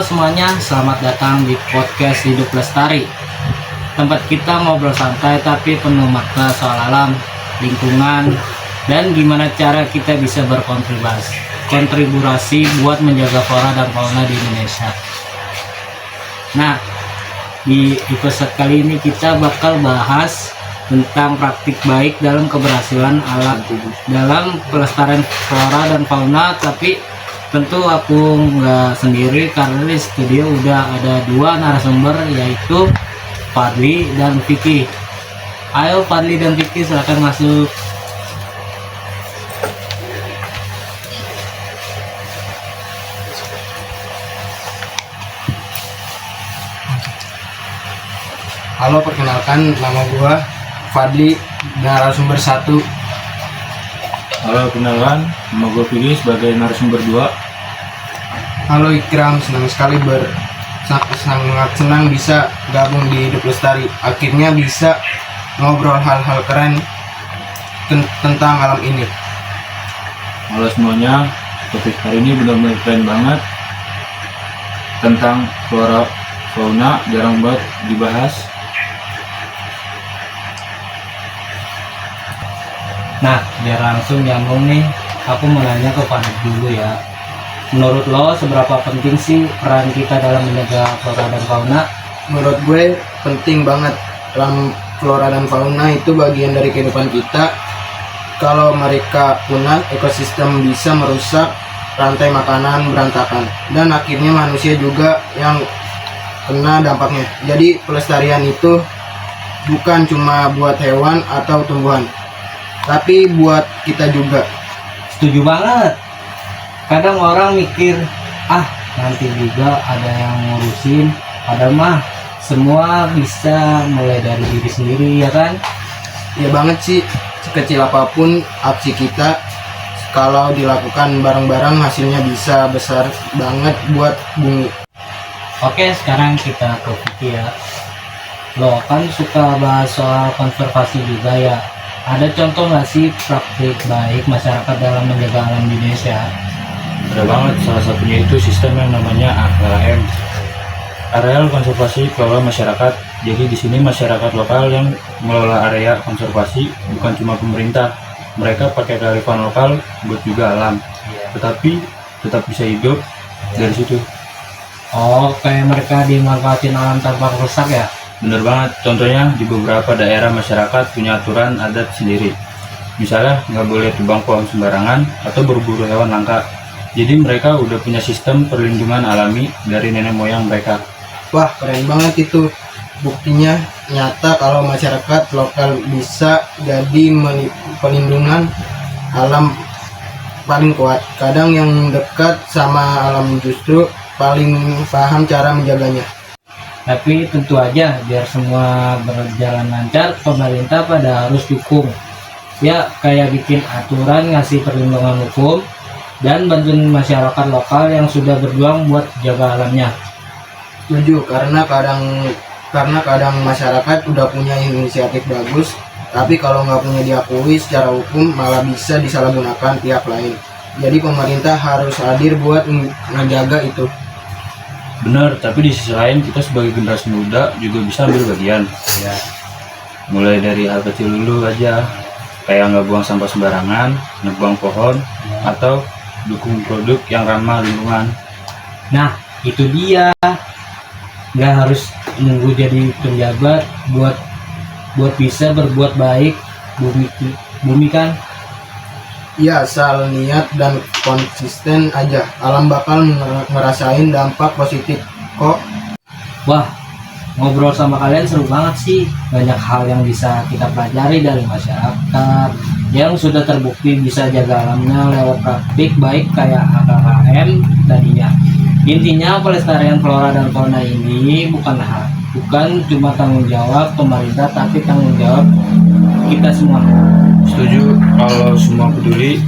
Halo semuanya, selamat datang di podcast Hidup Lestari. Tempat kita ngobrol santai tapi penuh makna soal alam, lingkungan, dan gimana cara kita bisa berkontribusi buat menjaga flora dan fauna di Indonesia. Nah, di episode kali ini kita bakal bahas tentang praktik baik dalam keberhasilan alam dalam pelestarian flora dan fauna. Tapi tentu aku nggak sendiri karena di studio udah ada dua narasumber, yaitu Fadli dan Vicky. Ayo Fadli dan Vicky, silakan masuk. Halo, perkenalkan, nama gua Fadli, narasumber 1. Halo, kenalan, nama gue Vicky sebagai narasumber 2. Halo Ikram, sangat senang bisa gabung di Hidup Lestari. Akhirnya bisa ngobrol hal-hal keren tentang alam ini. Halo semuanya, topik hari ini benar-benar keren banget. Tentang flora fauna jarang banget dibahas. Nah, biar langsung nyambung nih, aku mau nanya ke Fadli dulu ya. Menurut lo, seberapa penting sih peran kita dalam menjaga flora dan fauna? Menurut gue penting banget. Flora dan fauna itu bagian dari kehidupan kita. Kalau mereka punah, ekosistem bisa merusak, rantai makanan berantakan, dan akhirnya manusia juga yang kena dampaknya. Jadi pelestarian itu bukan cuma buat hewan atau tumbuhan, tapi buat kita juga. Setuju banget. Kadang orang mikir, nanti juga ada yang ngurusin, padahal mah semua bisa mulai dari diri sendiri, ya kan? Ya banget sih, sekecil apapun aksi kita, kalau dilakukan bareng-bareng hasilnya bisa besar banget buat bumi. Oke, sekarang kita ke Vicky ya. Lo kan suka bahas soal konservasi juga ya. Ada contoh nggak sih praktik baik masyarakat dalam menjaga alam di Indonesia? Ada banget, salah satunya itu sistem yang namanya AKM, areal konservasi kelola masyarakat. Jadi di sini masyarakat lokal yang mengelola area konservasi, bukan cuma pemerintah. Mereka pakai kearifan lokal buat juga alam, tetapi tetap bisa hidup dari situ. Oh, kayak mereka dimanfaatin alam tanpa rusak ya? Bener banget, contohnya di beberapa daerah masyarakat punya aturan adat sendiri. Misalnya nggak boleh tebang pohon sembarangan atau berburu hewan langka. Jadi mereka udah punya sistem perlindungan alami dari nenek moyang mereka. Wah, keren banget itu. Buktinya nyata kalau masyarakat lokal bisa jadi pelindungan alam paling kuat. Kadang yang dekat sama alam justru paling paham cara menjaganya. Tapi tentu aja biar semua berjalan lancar, pemerintah pada harus dukung. Ya, kayak bikin aturan, ngasih perlindungan hukum, dan bantuin masyarakat lokal yang sudah berjuang buat jaga alamnya. Setuju, karena kadang masyarakat udah punya inisiatif bagus, tapi kalau nggak punya diakui secara hukum malah bisa disalahgunakan pihak lain. Jadi pemerintah harus hadir buat menjaga itu. Bener, tapi di sisi lain kita sebagai generasi muda juga bisa ambil bagian. Ya. Mulai dari hal kecil dulu aja, kayak nggak buang sampah sembarangan, nebang pohon, atau dukung produk yang ramah lingkungan. Nah, itu dia. Nggak harus nunggu jadi penjabat buat bisa berbuat baik. Bumi kan. Ya, asal niat dan konsisten aja, alam bakal ngerasain dampak positif kok. Wah, ngobrol sama kalian seru banget sih. Banyak hal yang bisa kita pelajari dari masyarakat yang sudah terbukti bisa jaga alamnya lewat praktik baik kayak AKKM tadinya. Intinya pelestarian flora dan fauna ini bukan cuma tanggung jawab pemerintah, tapi tanggung jawab kita semua. Setuju, kalau semua peduli,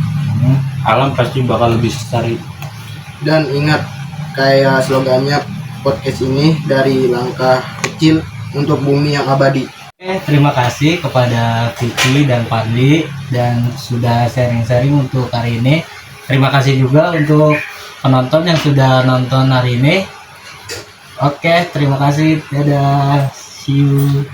alam pasti bakal lebih lestari. Dan ingat, kayak slogannya podcast ini, dari langkah kecil untuk bumi yang abadi. Terima kasih kepada Vicky dan Fadli dan sudah sharing-sharing untuk hari ini. Terima kasih juga untuk penonton yang sudah nonton hari ini. Oke, terima kasih. Dadah. See you.